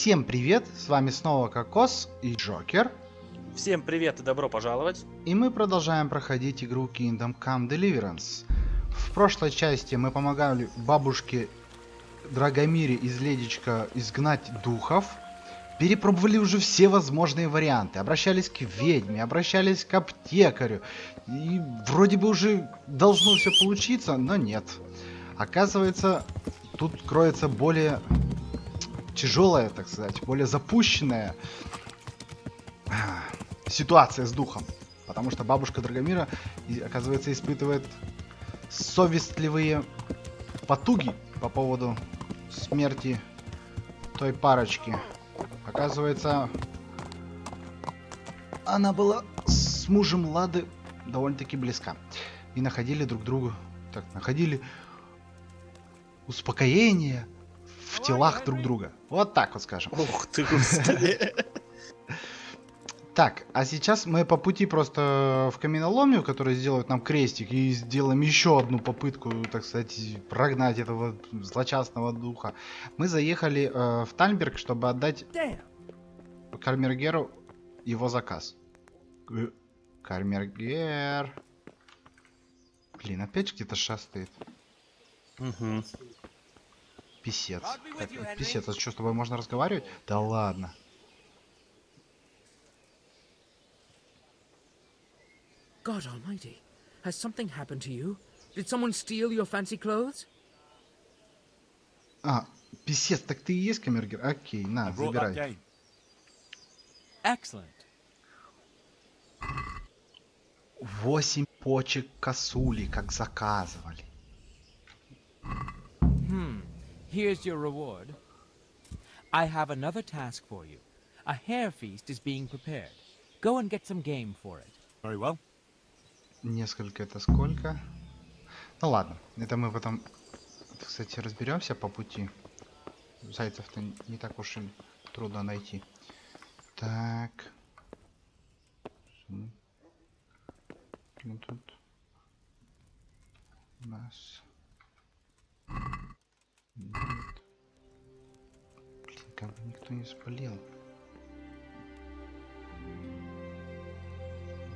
Всем привет, с вами снова Кокос и Джокер. Всем привет и добро пожаловать. И мы продолжаем проходить игру Kingdom Come Deliverance. В прошлой части мы помогали бабушке Драгомире из Ледичка изгнать духов. Перепробовали уже все возможные варианты. Обращались к ведьме, обращались к аптекарю. И вроде бы уже должно все получиться, но нет. Оказывается, тут кроется более тяжелая, так сказать, более запущенная ситуация с духом. Потому что бабушка Драгомира, оказывается, испытывает совестливые потуги по поводу смерти той парочки. Оказывается, она была с мужем Лады довольно-таки близка. И находили друг другу, находили успокоение в телах друг друга. Вот так вот скажем. Ух ты, господи. Так, а сейчас мы по пути просто в каменоломню, которая сделает нам крестик, и сделаем еще одну попытку, так сказать, прогнать этого злочастного духа. Мы заехали в Тальберг, чтобы отдать Камергеру его заказ. Камергер. Блин, опять где-то шастает. Угу. Писец. Так, писец, а что, с тобой можно разговаривать? Да ладно. God Almighty, has something happened to you? Did someone steal your fancy clothes? А, писец, так ты и есть камергер? Окей, на, забирай. Excellent. 8 почек косули, как заказывали. Here's your reward. I have another task for you. A hare feast is being prepared. Go and get some game for it. Very well. Несколько это сколько? Ну ладно, это мы потом, кстати, разберемся по пути. Зайцев-то не так уж и трудно найти. Так. Ну тут у нас... Нет. Блин, как бы никто не спалил.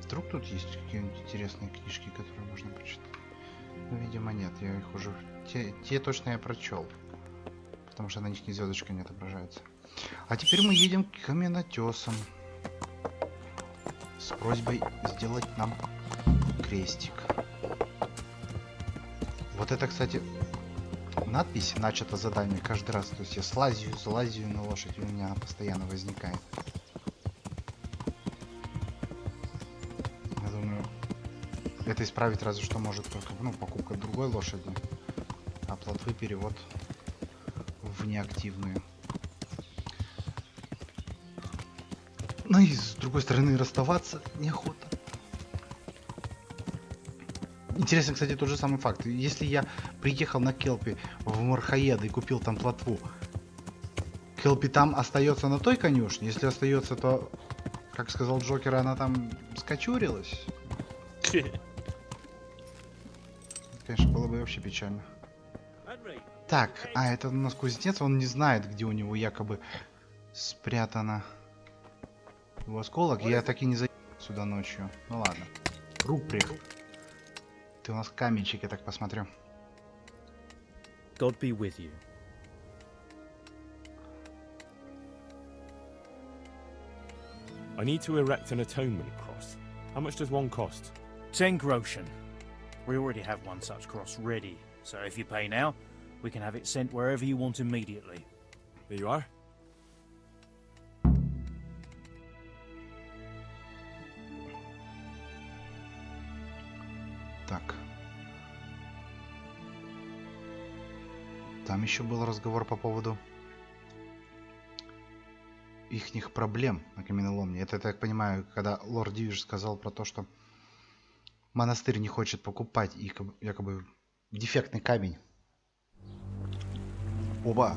Вдруг тут есть какие-нибудь интересные книжки, которые можно прочитать? Ну, видимо, нет. Я их уже... Те точно я прочел. Потому что на них ни звездочка не отображается. А теперь мы едем к каменотесам. С просьбой сделать нам крестик. Вот это, кстати, надпись «Начато задание» каждый раз. То есть я залазю на лошадь, и у меня она постоянно возникает. Это исправить разве что может только, покупка другой лошади, а плотвы перевод в неактивную. Ну и с другой стороны расставаться неохота. Интересно, кстати, тот же самый факт. Если я приехал на Келпи в Мархаеда и купил там плотву, Келпи там остается на той конюшне? Если остается, то, как сказал Джокер, она там скочурилась? Конечно, было бы вообще печально. Так, а это у нас кузнец, он не знает, где у него якобы спрятано его осколок. Я так и не заеду сюда ночью. Ну ладно. Руприх. Ты у нас каменщик, я так посмотрю. God be with you. I need to erect an atonement cross. How much does one cost? 10 groschen. We already have one such cross ready, so if you pay now, we can have it sent wherever you want immediately. There you are. Так. Там еще был разговор по поводу ихних проблем на каменоломне. Это, я так понимаю, когда лорд Дивиш сказал про то, что монастырь не хочет покупать их якобы дефектный камень. Оба.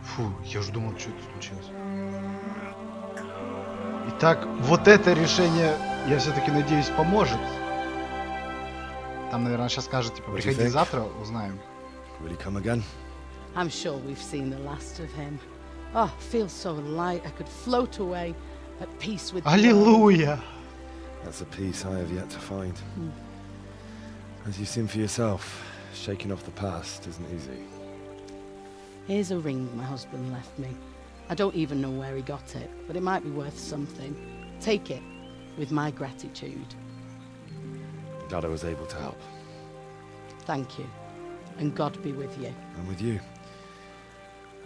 Фу, я же думал, что это случилось. Итак, вот это решение, я все-таки надеюсь, поможет. Там, наверное, сейчас скажет, типа, приходи завтра, узнаем. I'm sure we've seen the last of him. Oh, feels so light. I could float away at peace with the world. Аллилуйя! That's a peace I have yet to find. As you've seen for yourself, shaking off the past isn't easy. Here's a ring my husband left me. I don't even know where he got it, but it might be worth something. Take it, with my gratitude. Glad I was able to help. Thank you, and God be with you. And with you.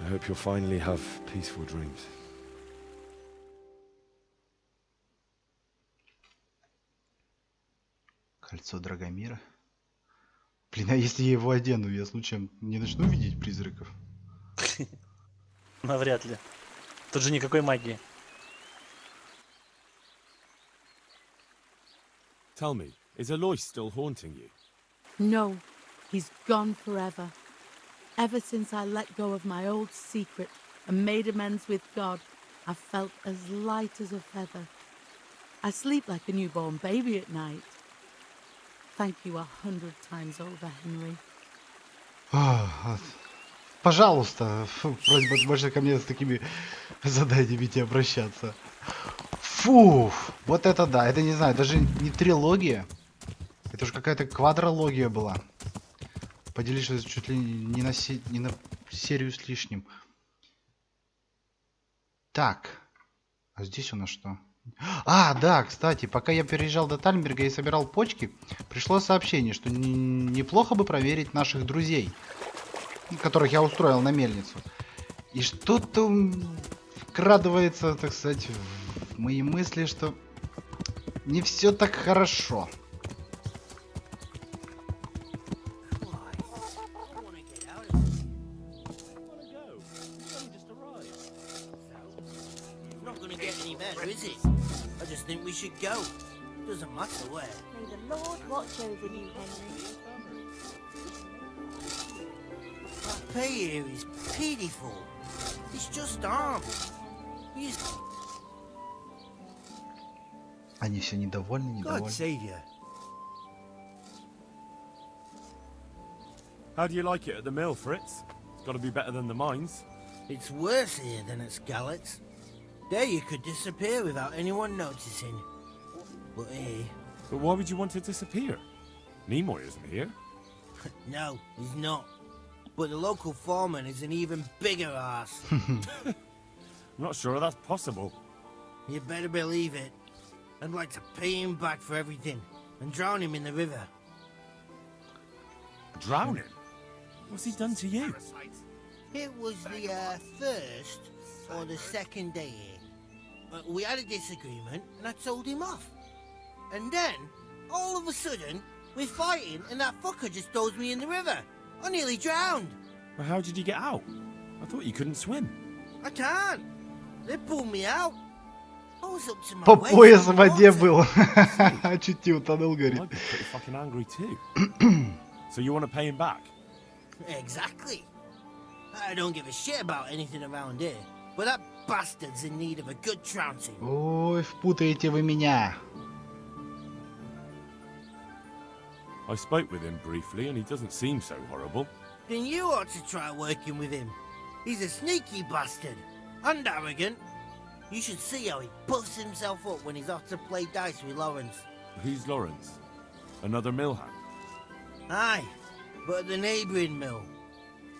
I hope you'll finally have peaceful dreams. Кольцо Драгомира. Блин, а если я его одену, я случайно не начну видеть призраков? Навряд ли. Тут же никакой магии. Tell me, is Alois still haunting you? No, he's gone forever. Ever since I let go of my old secret and made amends with God, I've felt as light as a feather. I sleep like a newborn baby at night. Thank you 100 times over, Henry. Пожалуйста, просьба больше ко мне с такими заданиями не обращаться. Фу, вот это да, это не знаю, даже не трилогия. Это уже какая-то квадрология была. Поделись чуть ли не на серию с лишним. Так, а здесь у нас что? А, да, кстати, пока я переезжал до Тальмберга и собирал почки, пришло сообщение, что неплохо бы проверить наших друзей, которых я устроил на мельницу. И что-то вкрадывается, так сказать, в мои мысли, что не все так хорошо. I think we should go. Doesn't matter where. May the Lord watch over you, Henry. That pay here is pitiful. It's just horrible. Они все недовольны, God недовольны. save you. How do you like it at the mill, Fritz? It's got to be better than the mines. It's worse here than at Scarlet's. There you could disappear without anyone noticing. But here... But why would you want to disappear? Nimoy isn't here. No, he's not. But the local foreman is an even bigger ass. I'm not sure that's possible. You better believe it. I'd like to pay him back for everything and drown him in the river. Drown him? What's he done to you? It was the first or the second day here. We had a disagreement and I told him off. And then, all of a sudden, we're fighting and that fucker just throws me in the river. I nearly drowned. Well, how did you get out? I thought you couldn't swim. I can't. They pulled me out. I was up to my По waist пояс in в воде water. был. Чуть не утонул, говорит. I'd be pretty fucking angry too. So you want to pay him back? Exactly. I don't give a shit about anything around here. But that bastard's in need of a good trouncing. Ой, впутаете вы меня. I spoke with him briefly and he doesn't seem so horrible. Then you ought to try working with him. He's a sneaky bastard. And arrogant. You should see how he puffs himself up when he's off to play dice with Lawrence. Who's Lawrence? Another mill hand? Aye, but at the neighbouring mill.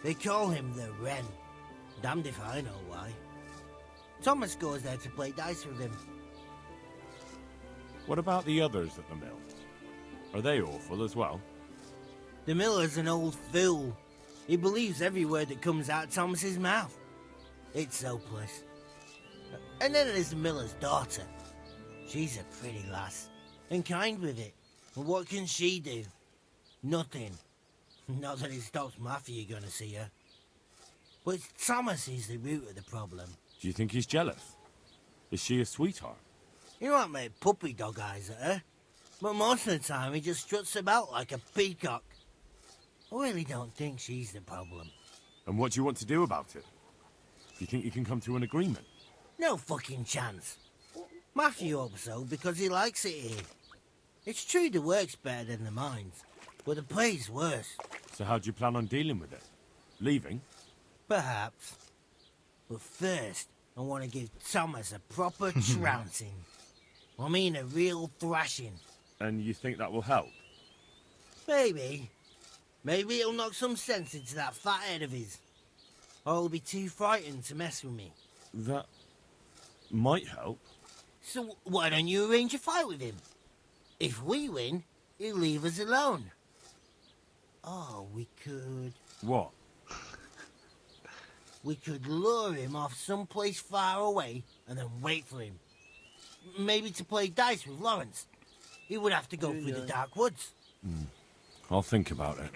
They call him the Wren. Damned if I know why. Thomas goes there to play dice with him. What about the others at the mill? Are they awful as well? The miller's an old fool. He believes every word that comes out of Thomas's mouth. It's hopeless. And then there's the miller's daughter. She's a pretty lass, and kind with it. And what can she do? Nothing. Not that it stops Matthew gonna see her. But it's Thomas who's the root of the problem. Do you think he's jealous? Is she a sweetheart? He might make puppy dog eyes at her, but most of the time he just struts about like a peacock. I really don't think she's the problem. And what do you want to do about it? Do you think you can come to an agreement? No fucking chance. Matthew hopes so because he likes it here. It's true the work's better than the mines, but the pay's worse. So how do you plan on dealing with it? Leaving? Perhaps. But first, I want to give Thomas a proper trouncing. I mean a real thrashing. And you think that will help? Maybe. Maybe it'll knock some sense into that fat head of his. Or he'll be too frightened to mess with me. That might help. So why don't you arrange a fight with him? If we win, he'll leave us alone. Oh, we could... What? We could lure him off someplace far away and then wait for him. Maybe to play dice with Lawrence. He would have to go through the dark woods. I'll think about it.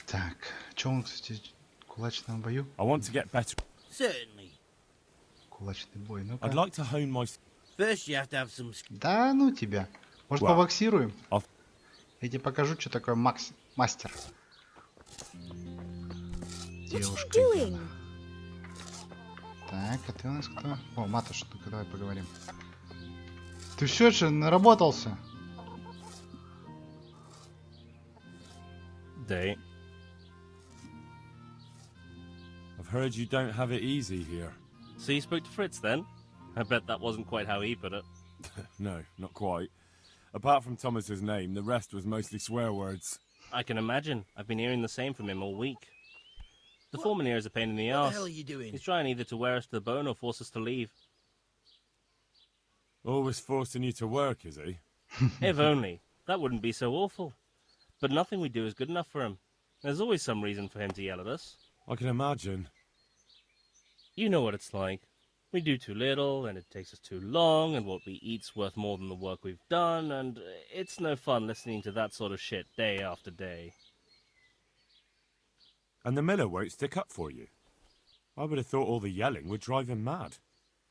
Так, что он, кстати, в кулачном бою? I want to get better. Certainly. Кулачный бой, ну-ка. I'd like to hone my... First you have to have some... Да ну тебя. Может, Wow. побоксируем? I'll- Я тебе покажу, что такое мастер. Девушка. doing? Яна. Так, а ты у нас кто? О, Матуш, ну-ка давай поговорим. Ты все же наработался? Day. I've heard you don't have it easy here. So you spoke to Fritz then? I bet that wasn't quite how he put it. No, not quite. Apart from Thomas's name, the rest was mostly swear words. I can imagine. I've been hearing the same from him all week. The foreman here is a pain in the What the arse. hell are you doing? He's trying either to wear us to the bone or force us to leave. Always forcing you to work, is he? If only. That wouldn't be so awful. But nothing we do is good enough for him. There's always some reason for him to yell at us. I can imagine. You know what it's like. We do too little, and it takes us too long, and what we eat's worth more than the work we've done, and it's no fun listening to that sort of shit day after day. And the miller won't stick up for you. I would have thought all the yelling would drive him mad.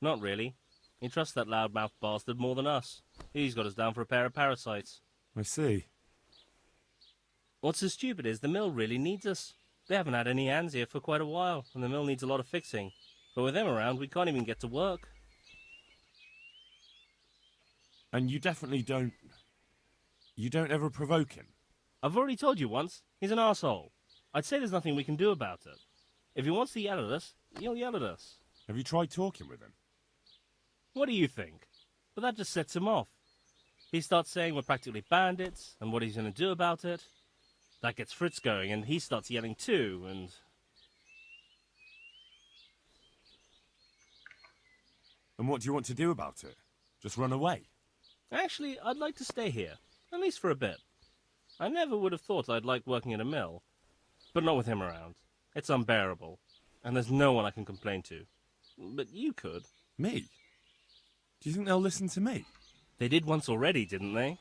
Not really. He trusts that loudmouth bastard more than us. He's got us down for a pair of parasites. I see. What's so stupid is the mill really needs us. They haven't had any hands here for quite a while, and the mill needs a lot of fixing. But with them around, we can't even get to work. And you definitely don't... You don't ever provoke him? I've already told you once, he's an arsehole. I'd say there's nothing we can do about it. If he wants to yell at us, he'll yell at us. Have you tried talking with him? What do you think? But that just sets him off. He starts saying we're practically bandits, and what he's going to do about it. That gets Fritz going, and he starts yelling too, and... And what do you want to do about it? Just run away? Actually, I'd like to stay here, at least for a bit. I never would have thought I'd like working at a mill. But not with him around. It's unbearable, and there's no one I can complain to. But you could. Me? Do you think they'll listen to me? They did once already, didn't they?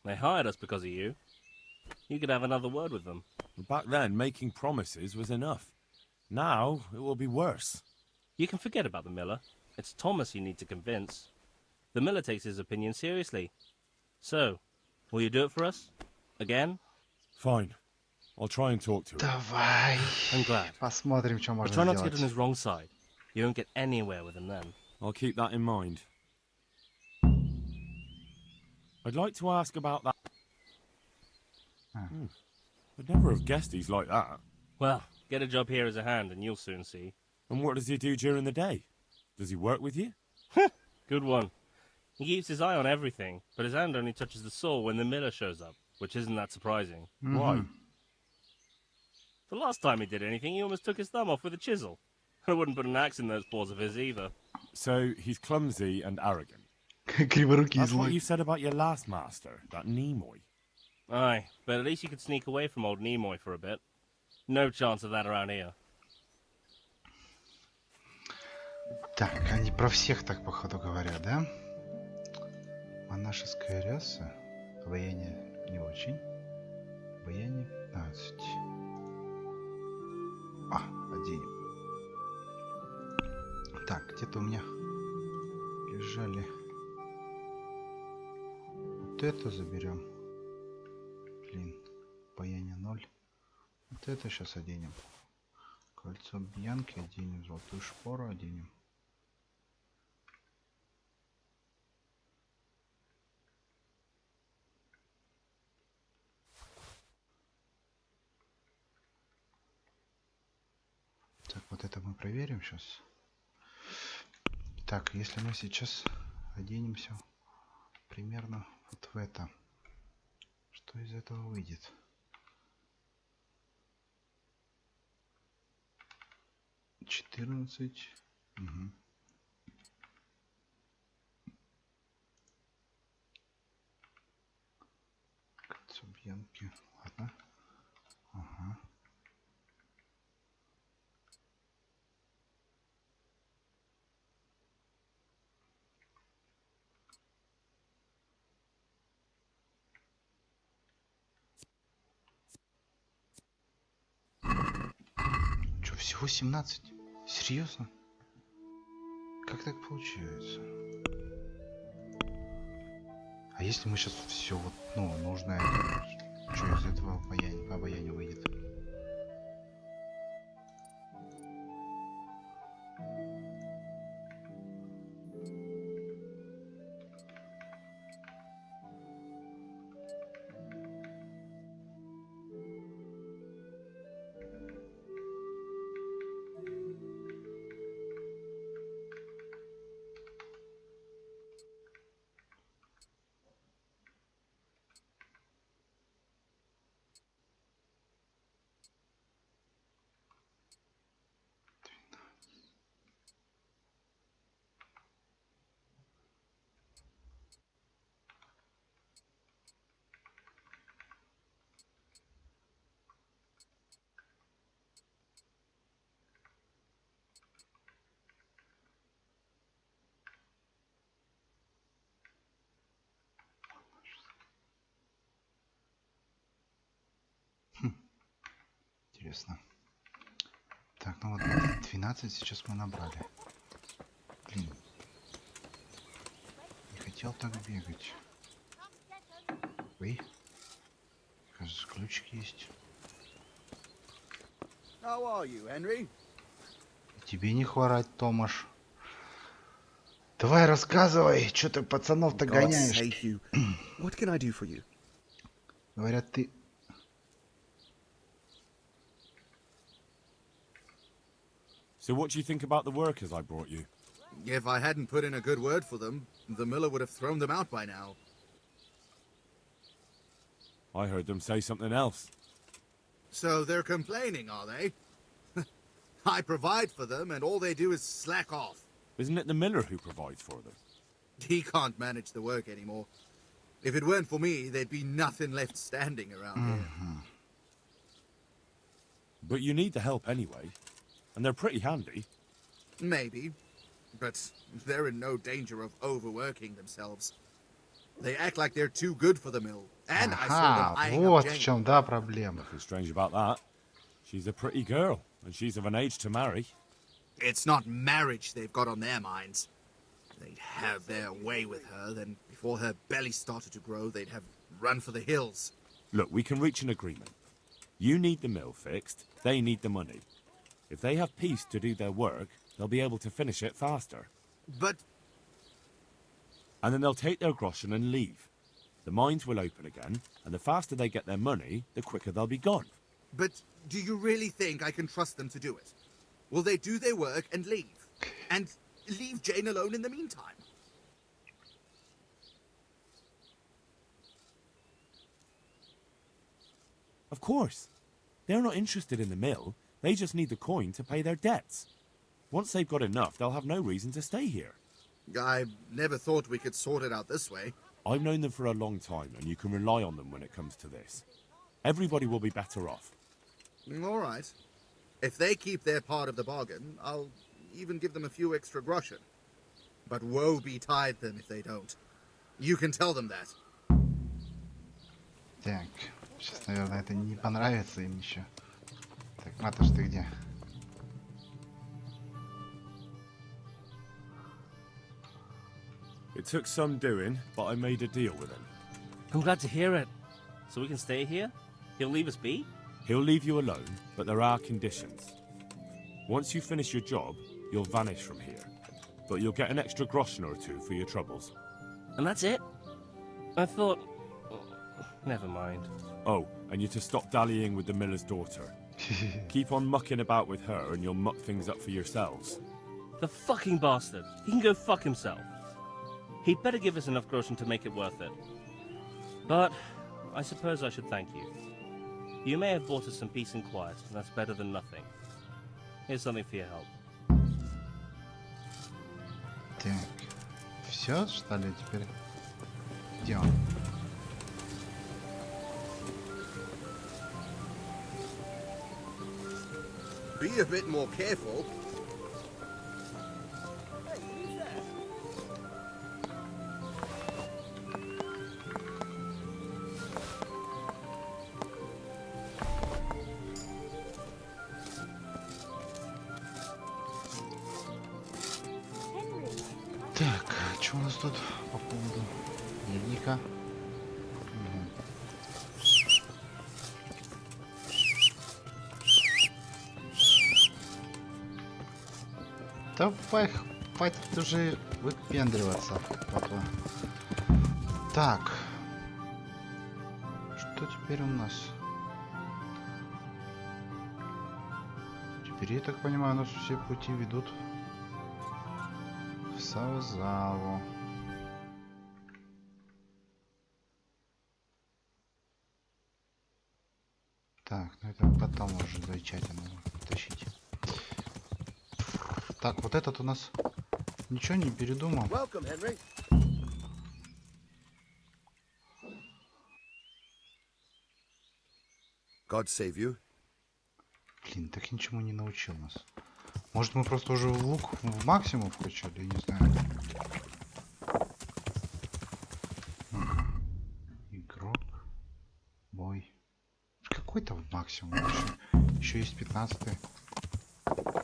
They hired us because of you. You could have another word with them. Back then, making promises was enough. Now, it will be worse. You can forget about the miller. It's Thomas you need to convince. The miller takes his opinion seriously. So, will you do it for us? Again? Fine. I'll try and talk to him. Давай. I'm glad. Посмотрим, что But можно try not to get on сделать. his wrong side. You won't get anywhere with him then. I'll keep that in mind. I'd like to ask about that. I'd never have guessed he's like that. Well, get a job here as a hand and you'll soon see. And what does he do during the day? Does he work with you? Good one. He keeps his eye on everything, but his hand only touches the saw when the miller shows up, which isn't that surprising. Why? The last time he did anything, he almost took his thumb off with a chisel. I wouldn't put an axe in those paws of his either. So he's clumsy and arrogant. Криворукий That's what злой. you said about your last master, that Nimoy. Aye, but at least you could sneak away from old Nimoy for a bit. No chance of that around here. Так, они про всех так походу говорят, да? Монашеская ряса. Вояние не очень. Вояние 15. Оденем. Так, где-то у меня лежали. Вот это заберем. Блин, вояние 0. Вот это сейчас оденем. Кольцо Бьянки оденем. Золотую шпору оденем. Так, вот это мы проверим сейчас. Так, если мы сейчас оденемся примерно вот в это, что из этого выйдет? $14. Угу. Субъемки. Ладно. Ага. Что, всего 17? Серьезно? Как так получается? А если мы сейчас все вот, ну, нужное, что из этого обаяния выйдет? Интересно. Так, ну вот 12 сейчас мы набрали. Блин. Не хотел так бегать. Ой. Кажется, ключик есть. How are you, Henry? Тебе не хворать, Томаш. Давай рассказывай, что ты пацанов-то гоняешь. What can I do for you? Говорят, ты... So what do you think about the workers I brought you? If I hadn't put in a good word for them, the miller would have thrown them out by now. I heard them say something else. So they're complaining, are they? I provide for them, and all they do is slack off. Isn't it the miller who provides for them? He can't manage the work anymore. If it weren't for me, there'd be nothing left standing around here. But you need the help anyway. And they're pretty handy. Maybe. But they're in no danger of overworking themselves. They act like they're too good for the mill. And I saw them eyeing вот up в Jane. чем, да, проблема. Nothing strange about that. She's a pretty girl, and she's of an age to marry. It's not marriage they've got on their minds. They'd have their way with her, then before her belly started to grow, they'd have run for the hills. Look, we can reach an agreement. You need the mill fixed, they need the money. If they have peace to do their work, they'll be able to finish it faster. But... And then they'll take their groschen and leave. The mines will open again, and the faster they get their money, the quicker they'll be gone. But do you really think I can trust them to do it? Will they do their work and leave? And leave Jane alone in the meantime? Of course. They're not interested in the mill. They just need the coin to pay their debts. Once they've got enough, they'll have no reason to stay here. I never thought we could sort it out this way. I've known them for a long time, and you can rely on them when it comes to this. Everybody will be better off. All right. If they keep their part of the bargain, I'll even give them a few extra groschen. But woe betide them if they don't. You can tell them that. Так, сейчас, наверное, это не понравится им еще. Так, Маташ, ты где? It took some doing, but I made a deal with him. I'm glad to hear it. So we can stay here? He'll leave us be? He'll leave you alone, but there are conditions. Once you finish your job, you'll vanish from here. But you'll get an extra groschen or two for your troubles. And that's it? I thought... Never mind. Oh, and you're to stop dallying with the miller's daughter. Keep on mucking about with her and you'll muck things up for yourselves. The fucking bastard. He can go fuck himself. He'd better give us enough groschen to make it worth it. But I suppose I should thank you. You may have bought us some peace and quiet, and that's better than nothing. Here's something for your help. Так. Все, что ли, теперь? Где он? Be a bit more careful. Так, что у нас тут по поводу дневника? Давай, хватит уже выпендриваться. Папа. Так. Что теперь у нас? Теперь, я так понимаю, у нас все пути ведут в Саузаву. Так, ну это потом уже замечательно тащить. Так, вот этот у нас ничего не передумал. Welcome, Henry. God save you. Блин, так ничему не научил нас. Может, мы просто уже лук в максимум вкачали, я не знаю. Игрок. Бой. Какой-то в максимум. Еще есть 15-й.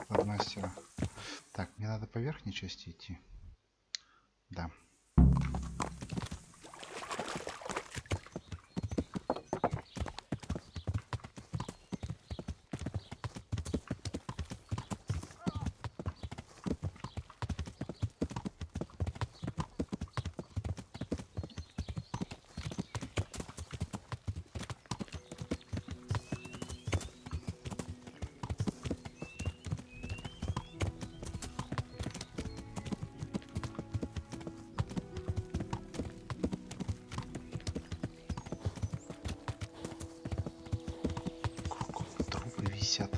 От мастера. Так, мне надо по верхней части идти. Да. Висят.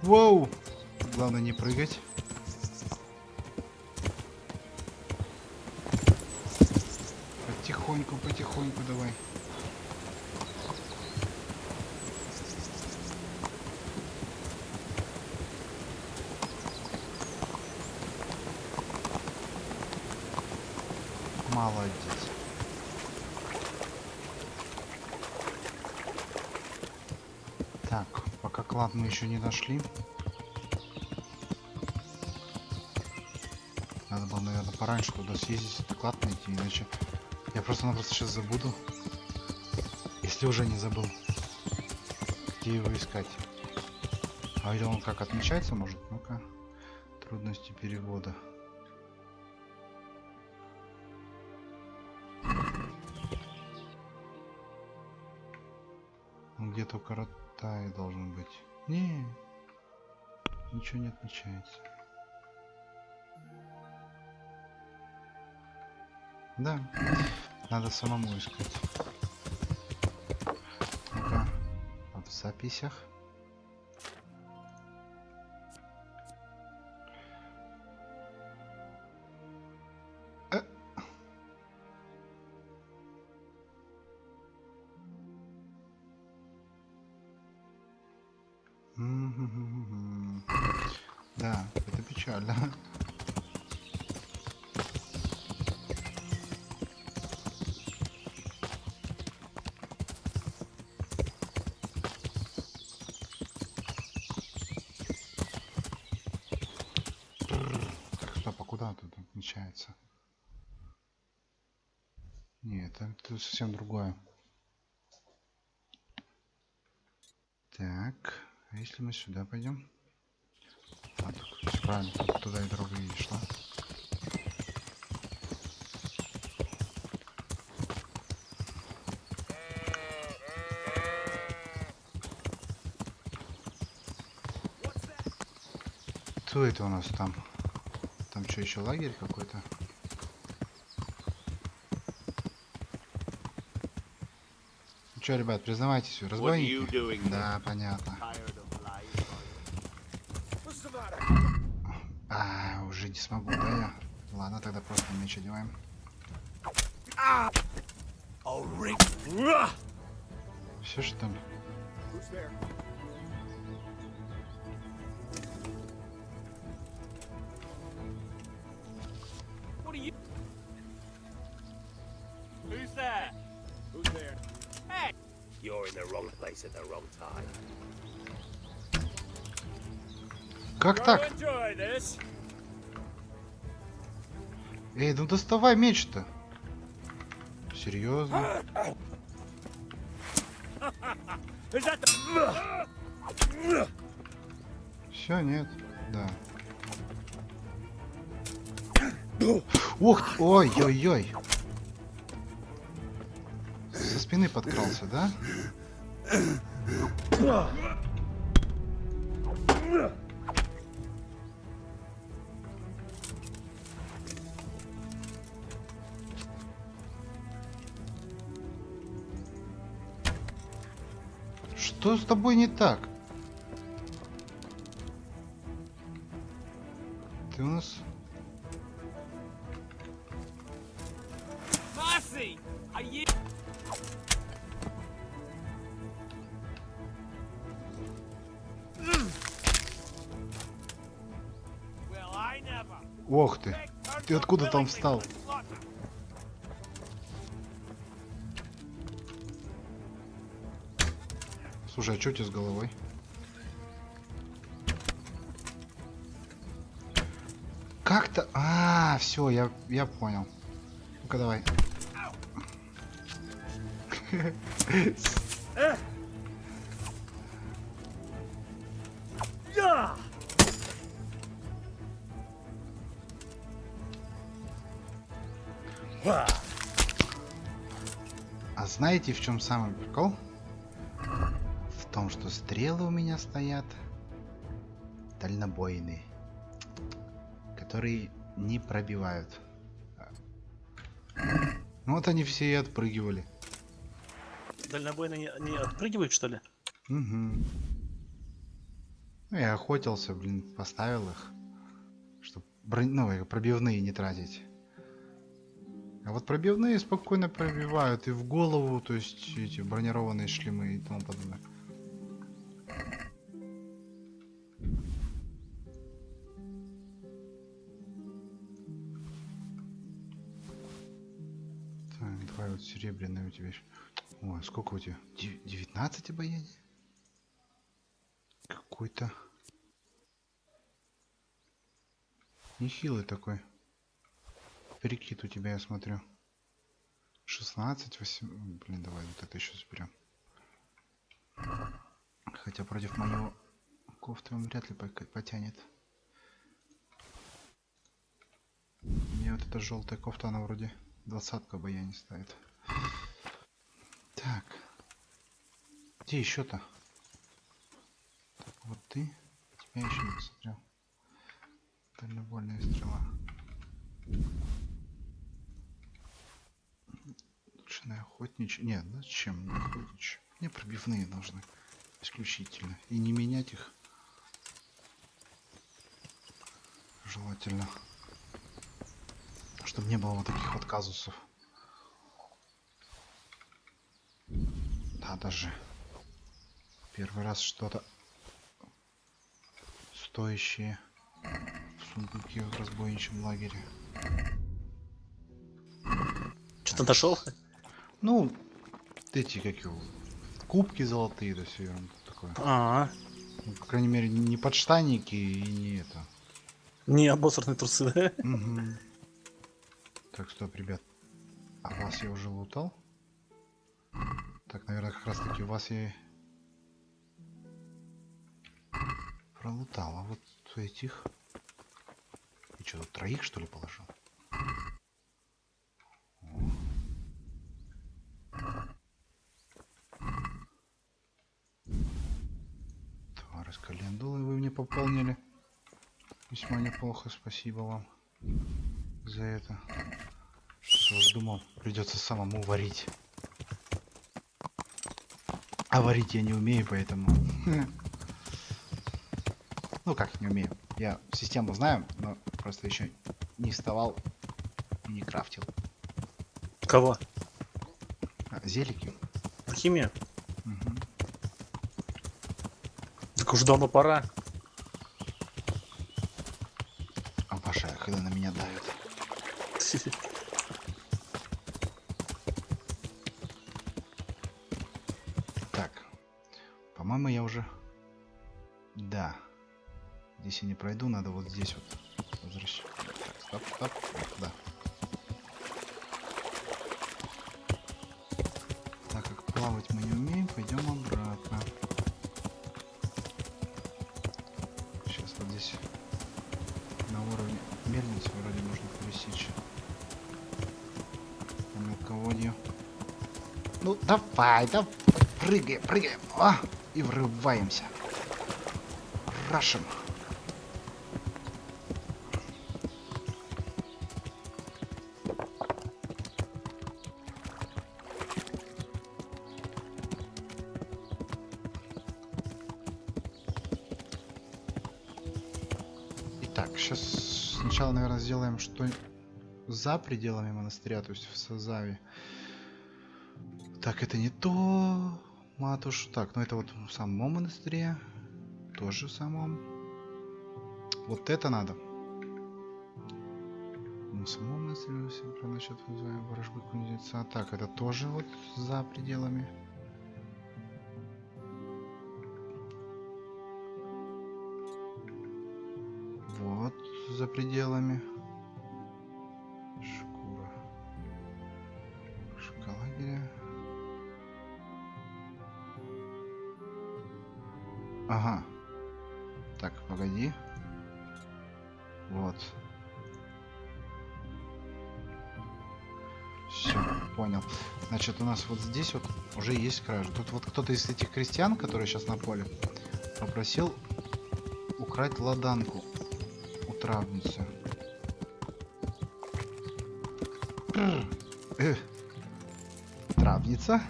Воу! Главное не прыгать. Потихоньку, потихоньку давай. Молодец. Так, пока клад мы еще не нашли. Надо было, наверное, пораньше туда съездить, клад найти, иначе я просто-напросто сейчас забуду. Если уже не забыл, где его искать. А видел он как отмечается, может? Ну-ка. Трудности перевода. Где-то коротай должен быть. Не, ничего не отмечается. Да, надо самому искать. Ну-ка, в записях. Да, это печально. Так, стоп, а куда тут отмечается? Нет, это совсем другое. Так, А если мы сюда пойдем? А, тут, правильно, туда и дорога и шла. Кто это у нас там? Там что, еще лагерь какой-то? Ну что, ребят, признавайтесь, вы разбойники? Да, понятно. А, уже не смогу, да я? Ладно, тогда просто меч одеваем. Все, что ли? Who's there? Who's there? Hey! You're in the wrong place at the wrong time. Как так? Enjoy this. Эй, ну доставай меч-то. Серьезно? Все, нет. Да. Ух, ой-ой-ой. Со спины подкрался, да? Что с тобой не так? Ты у нас... Mercy! Are you... Well, I never. Ох ты! Ты откуда там встал? Слушай, а что у тебя с головой? Как-то... А, все, я понял. Ну-ка, давай. А знаете, в чем самый прикол? В том, что стрелы у меня стоят дальнобойные, которые не пробивают. Ну вот они все и отпрыгивали. Дальнобойные не отпрыгивают, что ли? Угу. Ну я охотился, блин, поставил их, чтобы пробивные не тратить. А вот пробивные спокойно пробивают и в голову, то есть эти бронированные шлемы и тому подобное. Так, давай вот серебряные у тебя еще. Ой, сколько у тебя? 19 обаяний? Какой-то нехилый такой. Перекид у тебя, я смотрю. 16, 8... Блин, давай вот это еще заберем. Хотя против моего кофты он вряд ли потянет. Мне вот эта желтая кофта, она вроде 20-ка обаяния ставит. Так. Где еще-то? Так, вот ты. Тебя еще не посмотрел. Дальнобойная стрела. Лучше на охотничьи. Нет, зачем на охотничьи? Мне пробивные нужны. Исключительно. И не менять их. Желательно. Чтобы не было вот таких вот казусов. Да, даже первый раз что-то стоящее в сундуке в разбойничьем лагере. Что-то нашел? Ну, эти как его, кубки золотые, да все такое. Ну, по крайней мере, не подштанники и не это. Не обосранные трусы, да? Угу. Так, стоп, ребят. А вас я уже лутал? Так, наверное, как раз таки вас я... пролутал. А вот этих... И что, тут троих, что ли, положил? Товары с календулой вы мне пополнили. Весьма неплохо, спасибо вам за это. Что ж, думал, придется самому варить. А варить я не умею, поэтому... Ну как не умею. Я систему знаю, но просто еще не вставал и не крафтил. Кого? Зелики. Химия? Угу. Так уж давно пора. Обожаю, когда на меня давят. Так. По-моему, я уже... Да. Здесь я не пройду, надо вот здесь вот возвращаться. Так, стоп. Да. Так как плавать мы не умеем, пойдем обратно. Сейчас вот здесь на уровне мельницы вроде можно пересечь. По мелководью. Ну давай, прыгаем. О, и врываемся. Рашим. Итак, сейчас сначала, наверное, сделаем что за пределами монастыря, то есть в Сазаве. Так, это не то, матуш. Так, ну это вот в самом монастыре. Тоже в самом. Вот это надо. В самом монастыре про насчет ворожбы кузнеца. Так, это тоже вот за пределами. Вот за пределами. Шкура. Шоколадеря. Ага. Так, погоди. Вот. Все, понял. Значит, у нас вот здесь вот уже есть кража. Тут вот кто-то из этих крестьян, которые сейчас на поле, попросил украть ладанку у травницы. Травница?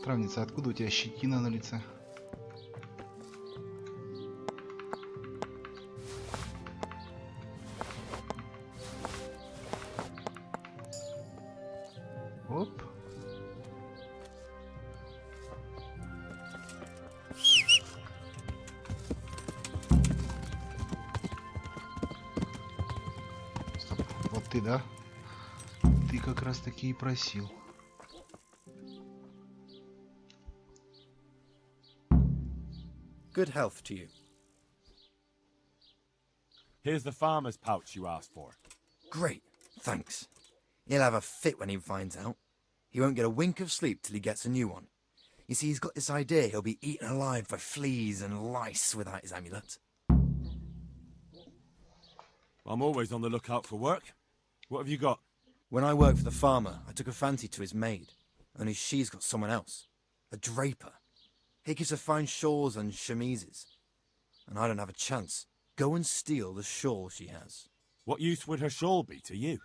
Травница, откуда у тебя щетина на лице? Оп. Стоп. Вот ты, да? Ты как раз таки и просил. Good health to you. Here's the farmer's pouch you asked for. Great, thanks. He'll have a fit when he finds out. He won't get a wink of sleep till he gets a new one. You see, he's got this idea he'll be eaten alive by fleas and lice without his amulet. I'm always on the lookout for work. What have you got? When I worked for the farmer, I took a fancy to his maid. Only she's got someone else. A draper. He gives her fine shawls and chemises. And I don't have a chance. Go and steal the shawl she has. What use would her shawl be to you?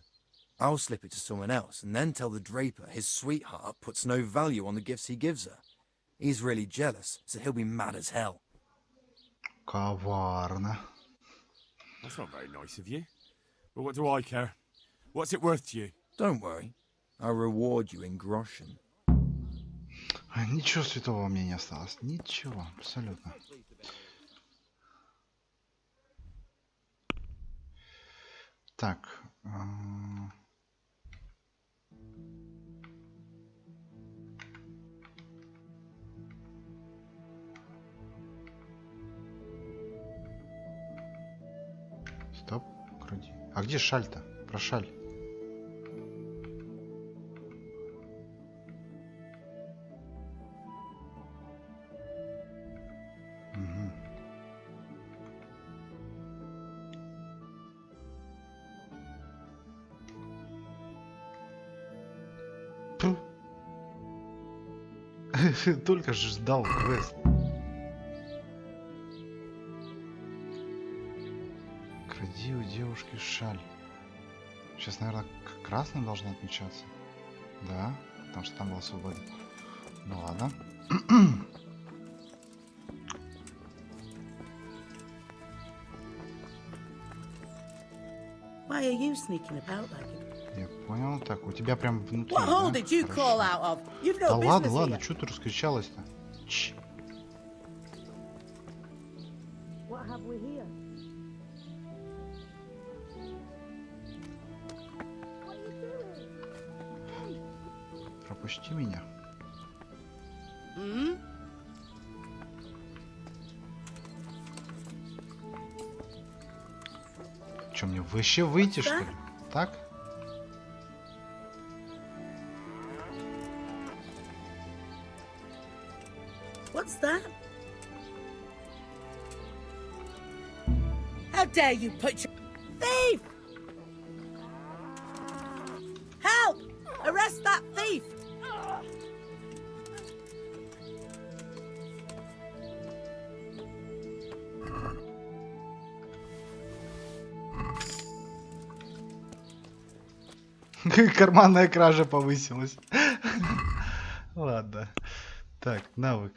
I'll slip it to someone else and then tell the draper his sweetheart puts no value on the gifts he gives her. He's really jealous, so he'll be mad as hell. Коварно. That's not very nice of you. But what do I care? What's it worth to you? Don't worry. I'll reward you in groschen. Ничего святого у меня не осталось. Ничего, абсолютно. Так. Стоп. А где шаль-то? Про шаль. Только же ждал квест. Кради у девушки шаль. Сейчас, наверное, красным должно отмечаться. Да, потому что там было свободно. Ну ладно. Why are you sneaking about like it? Я понял. Так, у тебя прям внутри. What hole Да? did you crawl out of? You've no Да business ладно, here. ладно, что ты раскричалась-то? What have we here? Пропусти меня. Hmm? Че, мне вообще выйти, что ли? Так? What's that? How dare you put your... Thief! Help! Arrest that thief! Карманная кража повысилась. Ладно. Так, навык.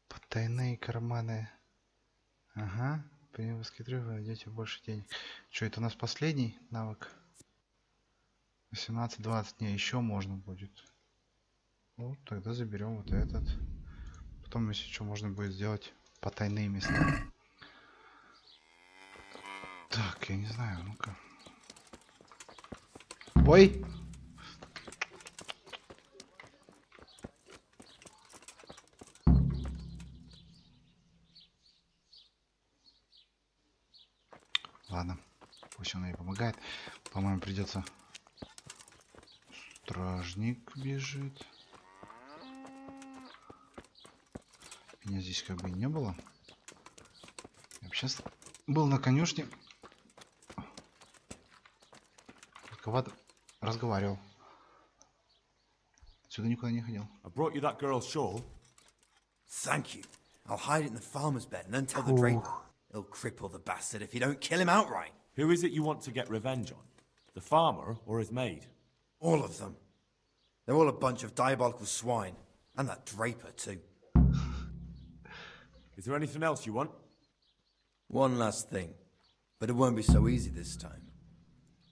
Потайные карманы. Ага. При восхитры вы найдете больше денег. Что, это у нас последний навык? 18-20. Не, еще можно будет. Ну, тогда заберем вот этот. Потом, если что, можно будет сделать потайные места. Так, я не знаю, ну-ка. Ой! Ладно, пусть он ей помогает. По-моему, придется... Стражник бежит. Меня здесь как бы и не было. Я бы сейчас был на конюшне. Разговаривал. Сюда никуда не ходил. I brought you that girl's shawl. Thank you. I'll hide it in the farmer's bed and then tell the draper. He'll cripple the bastard if you don't kill him outright. Who is it you want to get revenge on? The farmer or his maid? All of them. They're all a bunch of diabolical swine. And that draper, too. Is there anything else you want? One last thing. But it won't be so easy this time.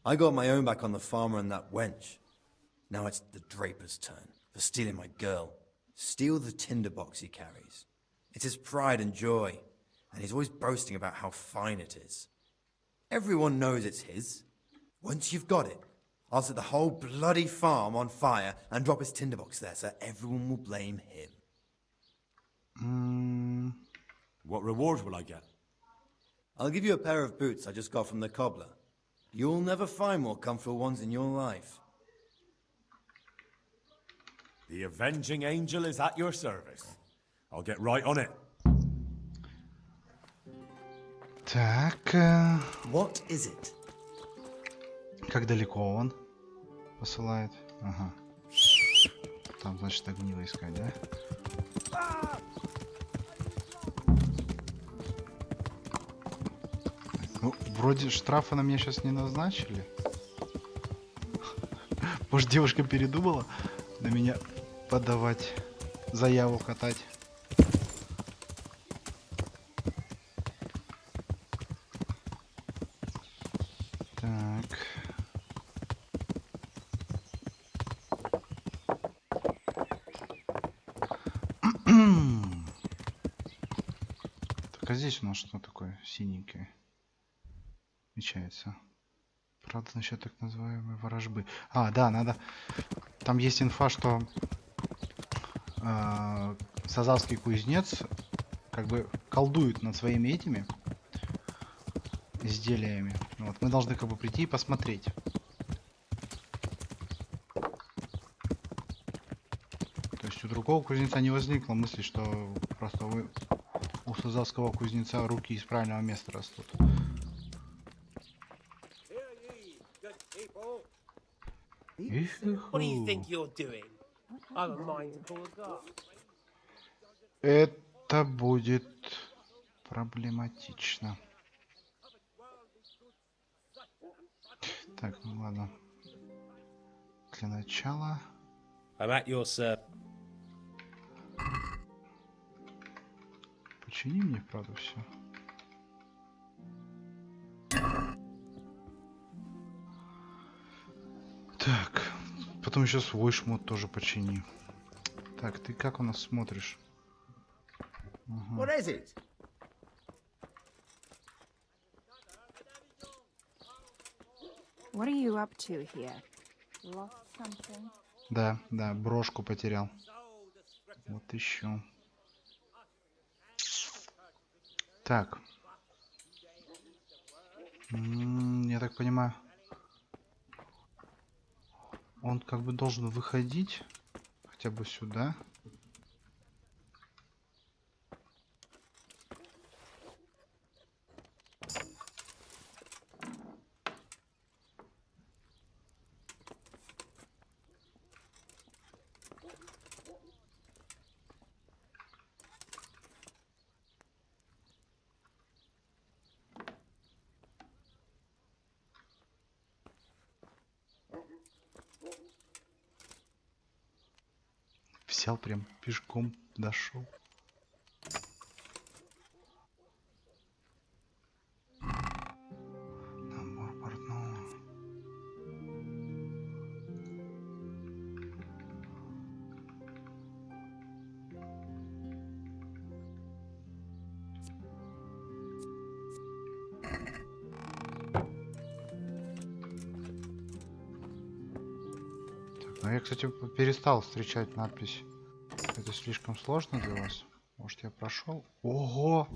I got my own back on the farmer and that wench. Now it's the draper's turn for stealing my girl. Steal the tinderbox he carries. It's his pride and joy. And he's always boasting about how fine it is. Everyone knows it's his. Once you've got it, I'll set the whole bloody farm on fire and drop his tinderbox there so everyone will blame him. What reward will I get? I'll give you a pair of boots I just got from the cobbler. You'll never find more comfortable ones in your life. The avenging angel is at your service. I'll get right on it. Так. What is it? Как далеко он посылает? Ага. Там, значит, огниво искать, да? Ну, вроде штрафа на меня сейчас не назначили. Может, девушка передумала на меня подавать заяву, катать? Так. Так, а здесь у нас что такое синенькое? Отмечается. Правда, насчет так называемой ворожбы. А, да, надо... Там есть инфа, что сазавский кузнец как бы колдует над своими этими изделиями. Вот, мы должны как бы прийти и посмотреть. То есть у другого кузнеца не возникло мысли, что просто у сазавского кузнеца руки из правильного места растут. What do you think you're doing? I'm a mind to pull a guard. Это будет проблематично. Так, ну ладно. Для начала... I'm at your service. Почини мне, правда, все. Так, потом еще свой шмот тоже почини. Так, ты как у нас смотришь? What is it? What are you up to here? Lost something? Да, да, брошку потерял. Вот еще. Так. Я так понимаю, он как бы должен выходить хотя бы сюда. Взял прям пешком, дошел. Набор портного. Так, ну я, кстати, перестал встречать надпись. Это слишком сложно для вас? Может, я прошел? Ого!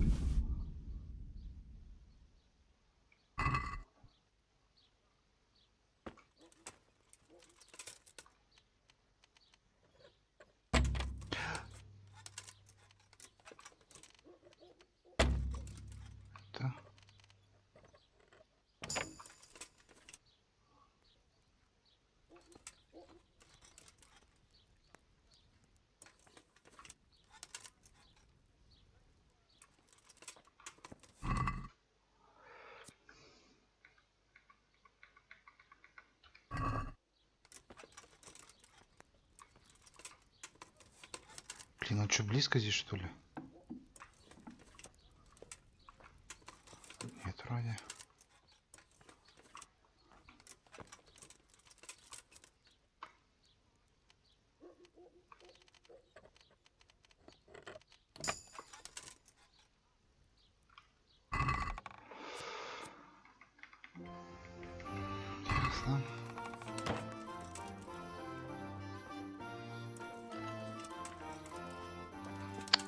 Это... Блин, он что, близко здесь, что ли? Нет, вроде. Ясно.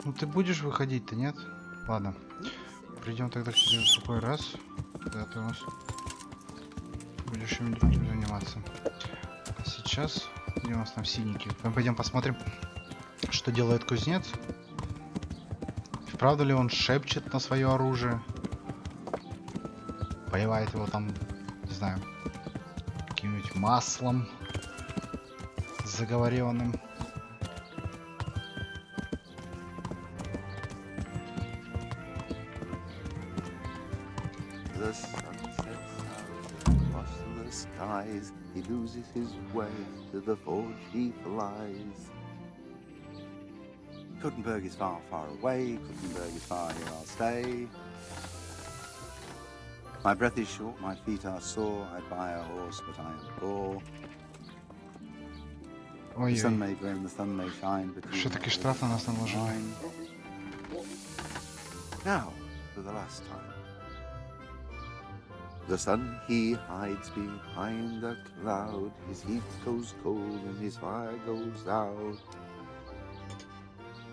Ну ты будешь выходить-то, нет? Ладно. Придем тогда к тебе в другой раз. Да, ты у нас будешь чем-нибудь заниматься. А сейчас, где у нас там синенький? Мы пойдем посмотрим, что делает кузнец. Вправду ли он шепчет на свое оружие? Поливает его там, не знаю, каким-нибудь маслом заговоренным. The sun sets out across the skies. He loses his way, to the forge he flies. Kuttenberg is far, far away. Kuttenberg is far, here I'll stay. My breath is short, my feet are sore. I'd buy a horse, but I am poor. Ой, the sun may gleam, the sun may shine, but что таки штраф на нас наложили. Now, for the last time. The sun he hides behind a cloud. His heat goes cold and his fire goes out.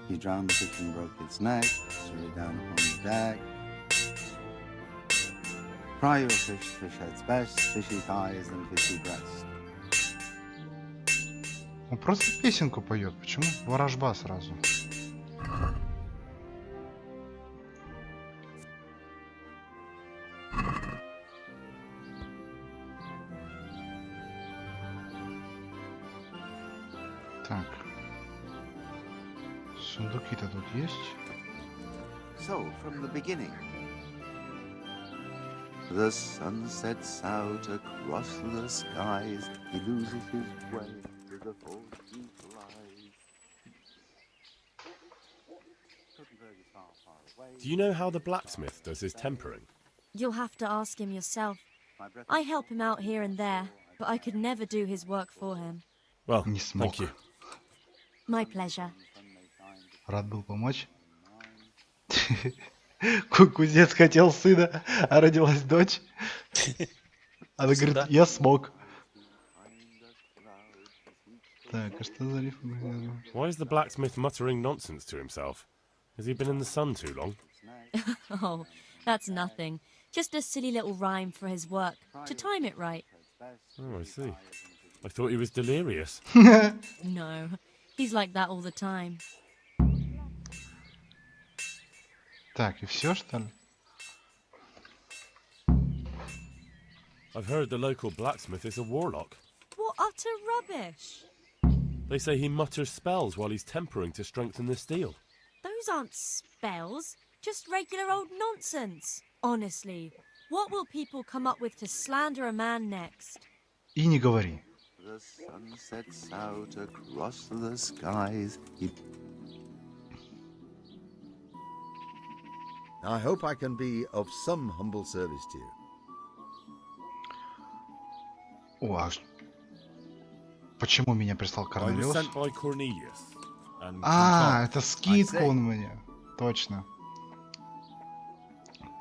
He drowned the fish and broke its neck, threw it down upon the deck. Fry your fish, fish head's best, fishy thighs and fishy breast. Он просто песенку поет. Почему ворожба сразу? Так. Сундуки-то тут есть? So, from the beginning. The sun sets out across the skies. He loses his way to the forge he flies. Do you know how the blacksmith does his tempering? You'll have to ask him yourself. I help him out here and there, but I could never do his work for him. Well, thank you. My pleasure. Рад был помочь. Кузнец хотел сына, а родилась дочь. Она говорит, я смог. Так, а что за рифм? Why is the blacksmith muttering nonsense to himself? Has he been in the sun too long? Oh, that's nothing. Just a silly little rhyme for his work, to time it right. Oh, I see. I thought he was delirious. No, he's like that all the time. Так, и все, что ли? I've heard the local blacksmith is a warlock. What utter rubbish! They say he mutters spells while he's tempering to strengthen the steel. Those aren't spells, just regular old nonsense. Honestly, what will people come up with to slander a man next? И не говори. The sun sets out across the skies. I hope I can be of some humble service to you. О, а почему меня прислал I was Корнелиус? sent by Cornelius. And А, это скидку он мне. Точно.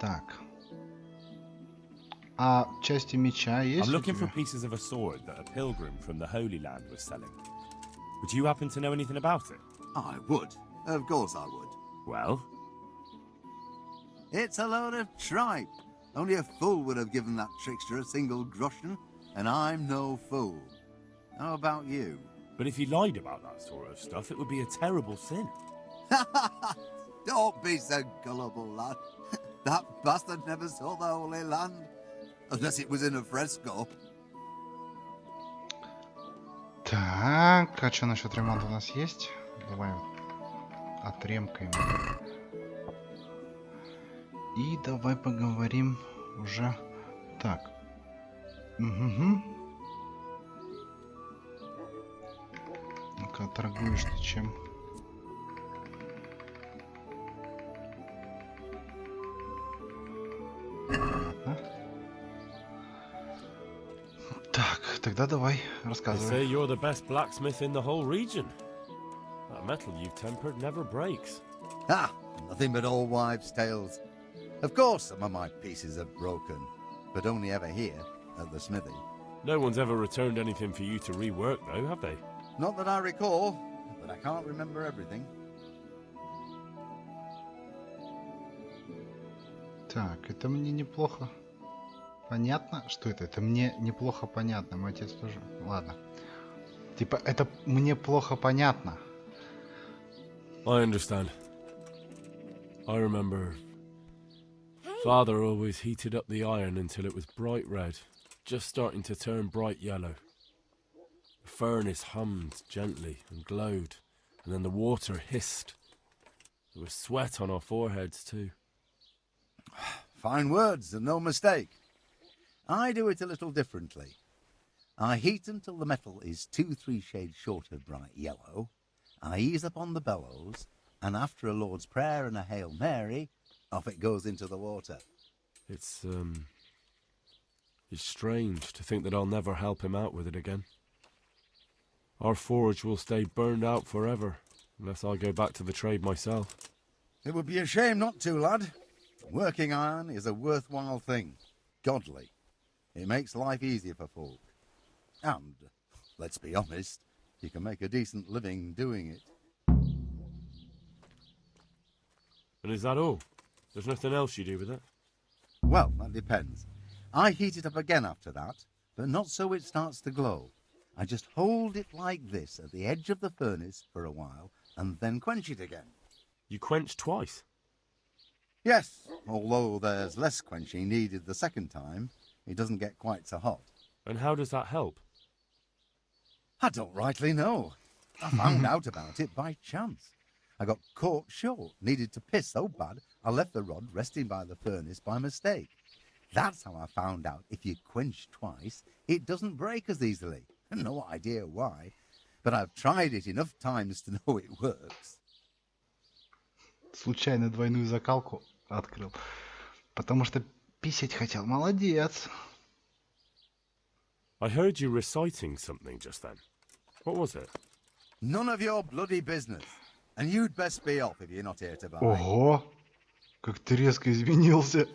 Так. А части меча есть I'm у looking for тебя? pieces of a sword that a pilgrim from the Holy Land was selling. Would you happen to know anything about it? I would. Of course I would. Well? It's a load of tripe. Only a fool would have given that trickster a single groschen, and I'm no fool. How about you? But if he lied about that sort of stuff, it would be a terrible sin. Don't be so gullible, lad. That bastard never saw the Holy Land. Unless it was in a fresco. Так, а что насчет ремонта у нас есть? Давай отремкаем. И давай поговорим уже. Так. Угу. Ну-ка, торгуешь ты чем? Понятно. Так, тогда давай, They say рассказывай. you're the best blacksmith in the whole region. That metal you've tempered never breaks. Ah, nothing but old wives' tales. Of course some of my pieces have broken, but only ever here, at the smithy. No one's ever returned anything for you to rework, though, have they? Not that I recall, but I can't remember everything. Так, это мне неплохо понятно. Что это? Это мне неплохо понятно. Мой отец тоже. Ладно. Типа, это мне плохо понятно. I understand. I remember Father always heated up the iron until it was bright red, just starting to turn bright yellow. The furnace hummed gently and glowed, and then the water hissed. There was sweat on our foreheads too. Fine words and no mistake. I do it a little differently. I heat until the metal is 2-3 shades short of bright yellow. I ease up on the bellows, and after a Lord's Prayer and a Hail Mary, off it goes into the water. It's strange to think that I'll never help him out with it again. Our forge will stay burned out forever, unless I go back to the trade myself. It would be a shame not to, lad. Working iron is a worthwhile thing. Godly. It makes life easier for folk. And, let's be honest, you can make a decent living doing it. And is that all? There's nothing else you do with it? Well, that depends. I heat it up again after that, but not so it starts to glow. I just hold it like this at the edge of the furnace for a while, and then quench it again. You quench twice? Yes, although there's less quenching needed the second time, it doesn't get quite so hot. And how does that help? I don't rightly know. I found out about it by chance. I got caught short, needed to piss so bad, I left the rod resting by the furnace by mistake. That's how I found out if you quench twice, it doesn't break as easily. No idea why, but I've tried it enough times to know it works. Случайно двойную закалку открыл. Потому что писать хотел. Молодец. I heard you reciting something just then. What was it? None of your bloody business. And you'd best be off if you're not here to buy. Ого! Как ты резко изменился.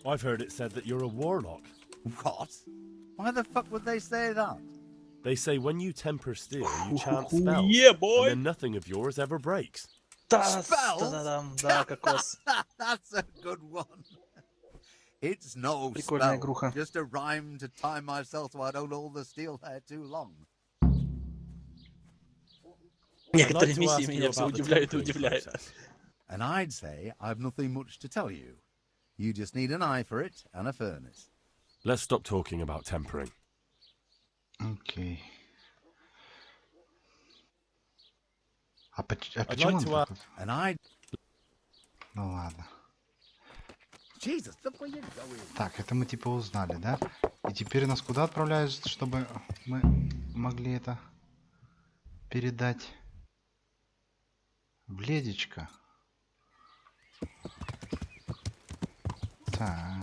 I've heard it said that you're a warlock. What? Why the fuck would they say that? They say when you temper steel, you chant spells, Yeah, boy. and then nothing of yours ever breaks. Spells? Да, кокос. That's a good one. It's no Прикольная spell, игруха. just a rhyme to tie myself so I don't hold the steel hair too long. Некоторые миссии меня все удивляют и удивляют. And I'd say I've nothing much to tell you. You just need an eye for it and a furnace. Let's stop talking about tempering. Окей. А I'd почему like он to так? And I'd... Ну ладно. Jesus, look where you're going. Так, это мы типа узнали, да? И теперь нас куда отправляют, чтобы мы могли это передать? В ледечко. Так.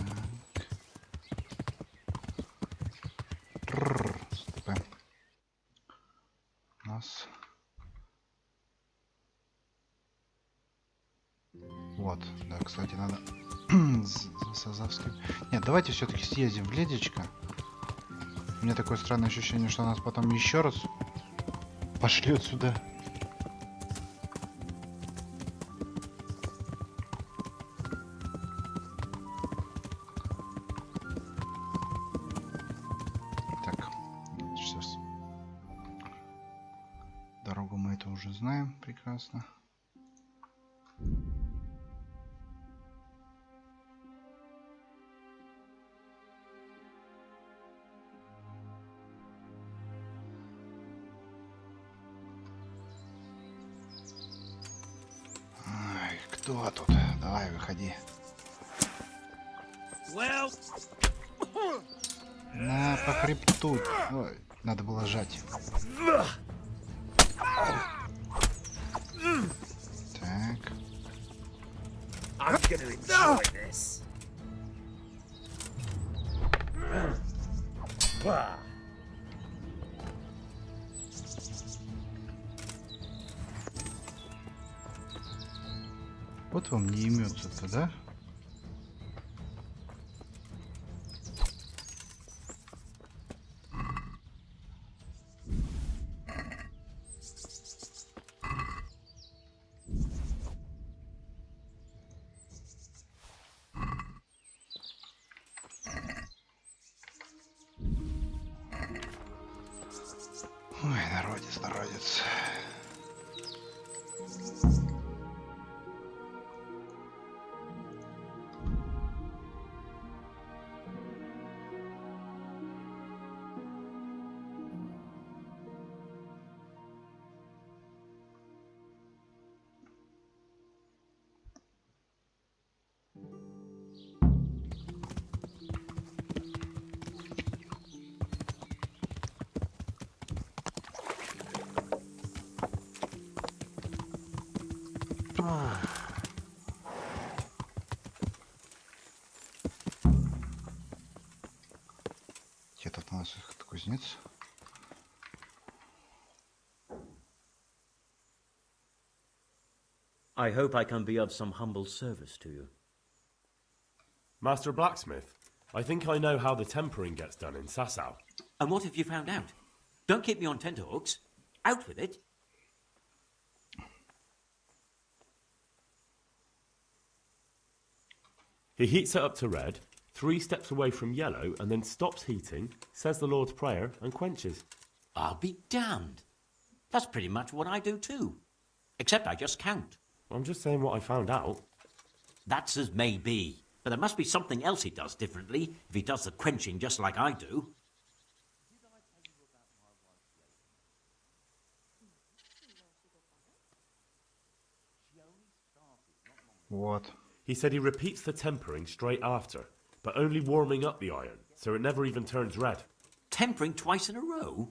Ступаем. У нас... Вот, да, кстати, надо... Нет, давайте все-таки съездим в ледечко. У меня такое странное ощущение, что нас потом еще раз пошлет сюда. Так, сейчас. Дорогу мы это уже знаем прекрасно. Кто тут? Давай, выходи. На, по хребту. Ой, надо было жать. Так. Вот вам не имется-то, да? Ой, народец, народец. Где тут у нас кузнец? I hope I can be of some humble service to you. Master Blacksmith, I think I know how the tempering gets done in Sasau. And what have you found out? Don't keep me on tenterhooks. Out with it. He heats it up to red, 3 steps away from yellow, and then stops heating, says the Lord's Prayer, and quenches. I'll be damned. That's pretty much what I do too. Except I just count. I'm just saying what I found out. That's as may be. But there must be something else he does differently if he does the quenching just like I do. Вот. He said he repeats the tempering straight after, but only warming up the iron, so it never even turns red. Tempering twice in a row?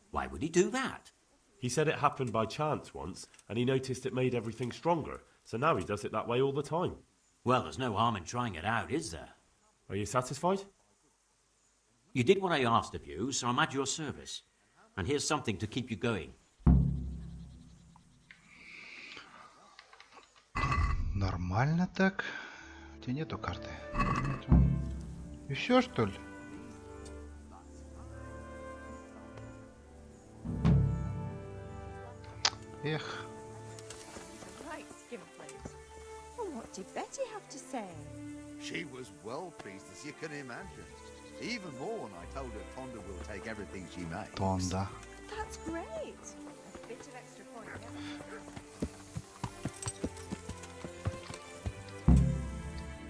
Why would he do that? He said it happened by chance once, and he noticed it made everything stronger, so now he does it that way all the time. Well, there's no harm in trying it out, is there? Are you satisfied? You did what I asked of you, so I'm at your service. And here's something to keep you going. Нормально так. У тебя нету карты. И все, что ли? Эх. Right, Skinflakes. Well, what did Betty have to say? She was well pleased, as you can imagine. Even more when I told her Tonda will take everything she makes. Тонда. That's great. A bit of extra point.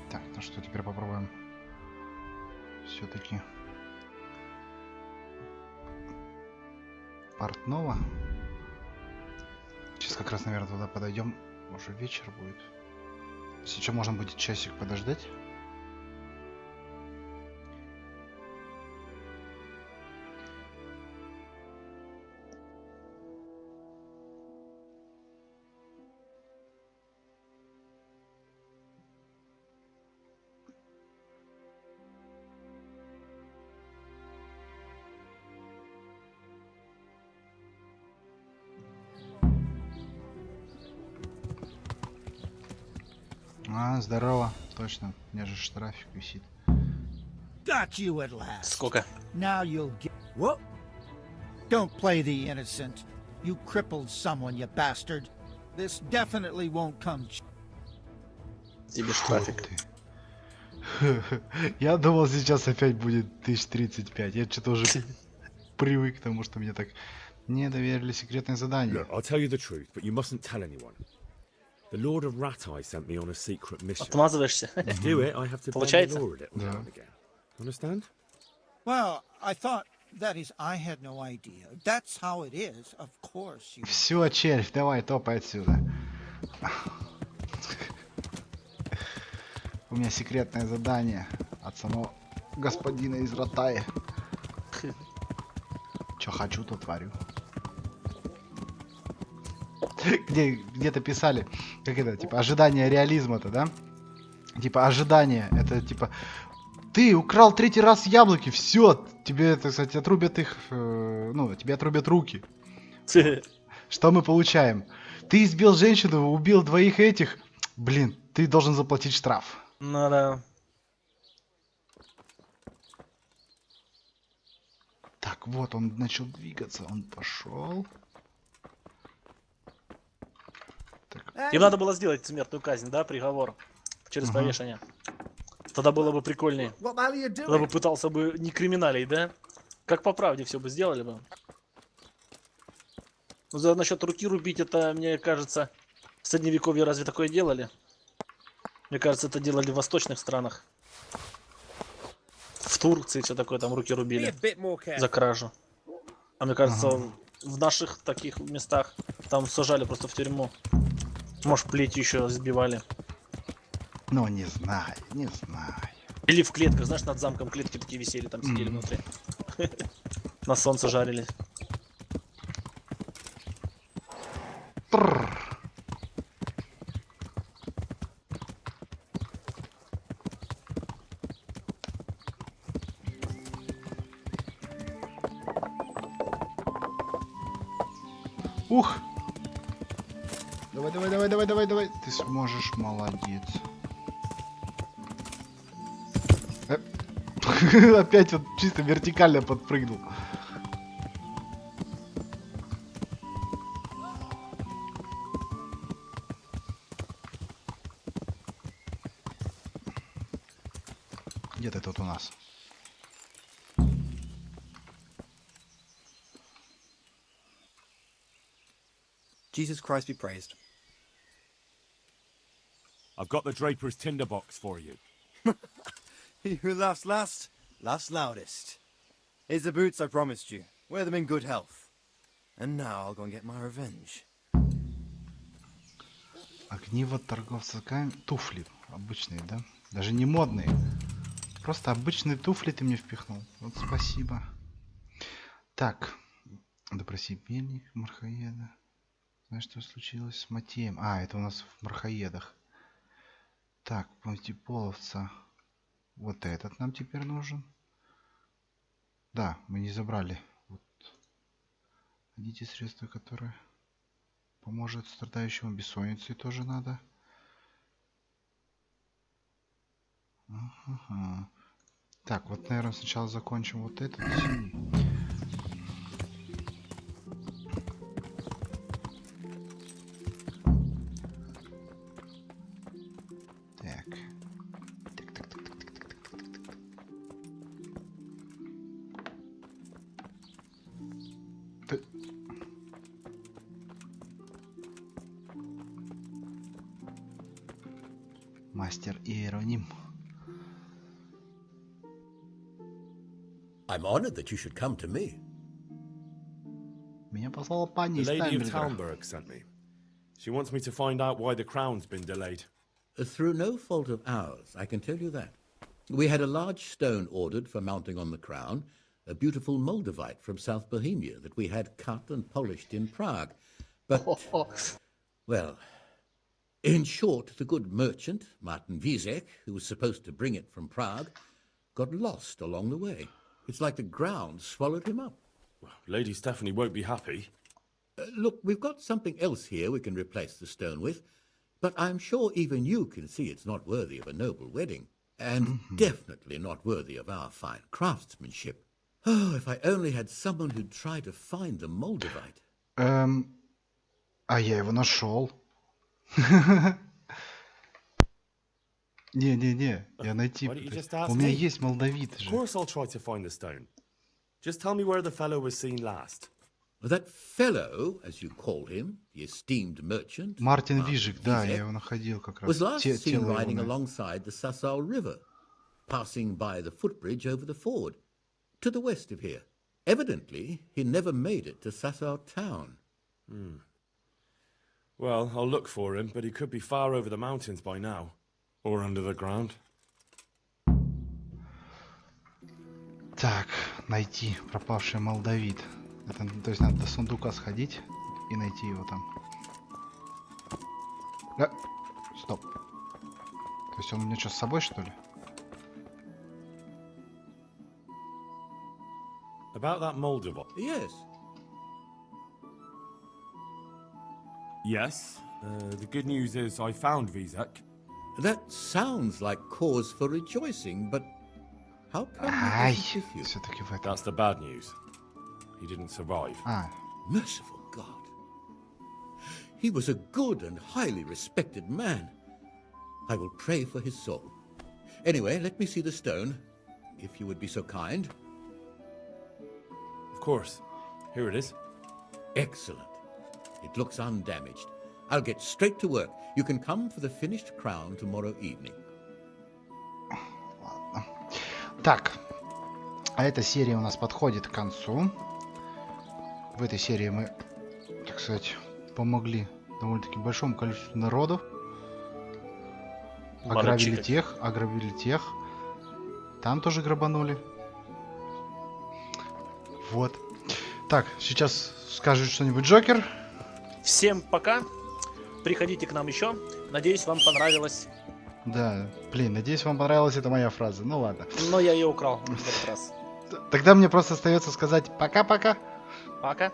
Так, ну что, теперь попробуем все-таки портного. Сейчас как раз, наверное, туда подойдем. Уже вечер будет. Сейчас можно будет часик подождать. А, здорово. Точно. У меня же штрафик висит. Got you at last. Сколько? Now you'll get... What? Don't play the innocent. You crippled someone, you bastard. This definitely won't come... Тебе штрафик. Я думал, сейчас опять будет 1035. Я что-то уже привык к тому, что мне так не доверили секретное задание. Look, I'll tell you the truth, but you mustn't tell anyone. The Lord of Rat-Eye sent me on a secret mission. Отмазываешься. To do it, I have to bend the Получается? law a little now and again. Understand? Well, I thought... That is, I had no idea. That's how it is, of course. You... Все, червь, давай, топай отсюда. У меня секретное задание от самого господина из Ратаи. Чё хочу, то творю. Где-то писали, как это, типа, ожидание реализма-то, да? Типа, ожидание, это типа, ты украл 3-й раз яблоки, все, тебе, так сказать, отрубят их, ну, тебе отрубят руки. Что мы получаем? Ты избил женщину, убил 2 этих, блин, ты должен заплатить штраф. Ну да. Так, вот он начал двигаться, он пошел. Им надо было сделать смертную казнь, да, приговор через повешение. Тогда было бы прикольнее. Тогда бы пытался бы не криминалей, да? Как по правде все бы сделали бы. Ну, за насчет руки рубить, это, мне кажется, в средневековье разве такое делали? Мне кажется, это делали в восточных странах. В Турции все такое, там руки рубили за кражу. А мне кажется, в наших таких местах там сажали просто в тюрьму. Может, плетью еще сбивали. Ну, не знаю, не знаю. Или в клетках, знаешь, над замком клетки такие висели, там сидели внутри. На солнце жарились. Ух! Давай, давай, давай, давай, давай, давай. Ты сможешь, молодец. Опять вот чисто вертикально подпрыгнул. Где ты тут у нас? Jesus Christ be praised. I've got the draper's tinderbox for you. He who laughs last, laughs loudest. Here's the boots I promised you. Wear them in good health. And now I'll go and get my revenge. Огниво торговца ткань. Туфли обычные, да? Даже не модные. Просто обычные туфли ты мне впихнул. Вот спасибо. Так. Допросить мельник Мархаеда. Знаешь, что случилось с Матеем? А, это у нас в Мархаедах. Так, Понтиполовца. Вот этот нам теперь нужен. Да, мы не забрали. Вот. Найдите средства, которое поможет страдающему бессонницей, тоже надо. Ага. Так, вот, наверное, сначала закончим вот этот. Мастер Иероним. I'm honored that you should come to me. Меня послала пани The из lady of Таймбергера. Talmberg sent me. She wants me to find out why the crown's been delayed. Through no fault of ours, I can tell you that. We had a large stone ordered for mounting on the crown, a beautiful Moldavite from South Bohemia that we had cut and polished in Prague. But, well, in short, the good merchant, Martin Wiesek, who was supposed to bring it from Prague, got lost along the way. It's like the ground swallowed him up. Well, Lady Stephanie won't be happy. Look, we've got something else here we can replace the stone with, but I'm sure even you can see it's not worthy of a noble wedding, and definitely not worthy of our fine craftsmanship. Oh, if I only had someone who'd try to find the Moldavite. А я его нашел. Не, я найти. Why don't you just ask У меня me? есть молдавит Of же. course I'll try to find the stone. Just tell me where the fellow was seen last. That fellow, as you call him, the esteemed merchant, Мартин Вижик, да, я его находил как раз. was last seen Тело его riding на- alongside the Sasau River, passing by the footbridge over the ford, to the west of here. Evidently, he never made it to Sasau town. Well, I'll look for him, but he could be far over the mountains by now. Or under the ground. Так, найти пропавший молдавит. Это, то есть надо до сундука сходить и найти его там. Стоп. То есть он у меня что, с собой, что ли? About that Moldavite. Yes. Yes. The good news is I found Vizek. That sounds like cause for rejoicing, but how come Ай, he isn't with you? все-таки в этом. That's the bad news. He didn't survive. Merciful God. He was a good and highly respected man. I will pray for his soul. Anyway, let me see the stone, if you would be so kind. Of course. Here it is. Excellent. It looks undamaged. I'll get straight to work. You can come for the finished crown tomorrow evening. Так, а эта серия у нас подходит к концу. В этой серии мы, так сказать, помогли довольно-таки большому количеству народов. Ограбили тех. Там тоже грабанули. Вот. Так, сейчас скажет что-нибудь Джокер. Всем пока. Приходите к нам еще. Надеюсь, вам понравилось. Да, блин, надеюсь, вам понравилась эта моя фраза. Ну ладно. Но я ее украл в этот раз. Тогда мне просто остается сказать пока-пока. Пока.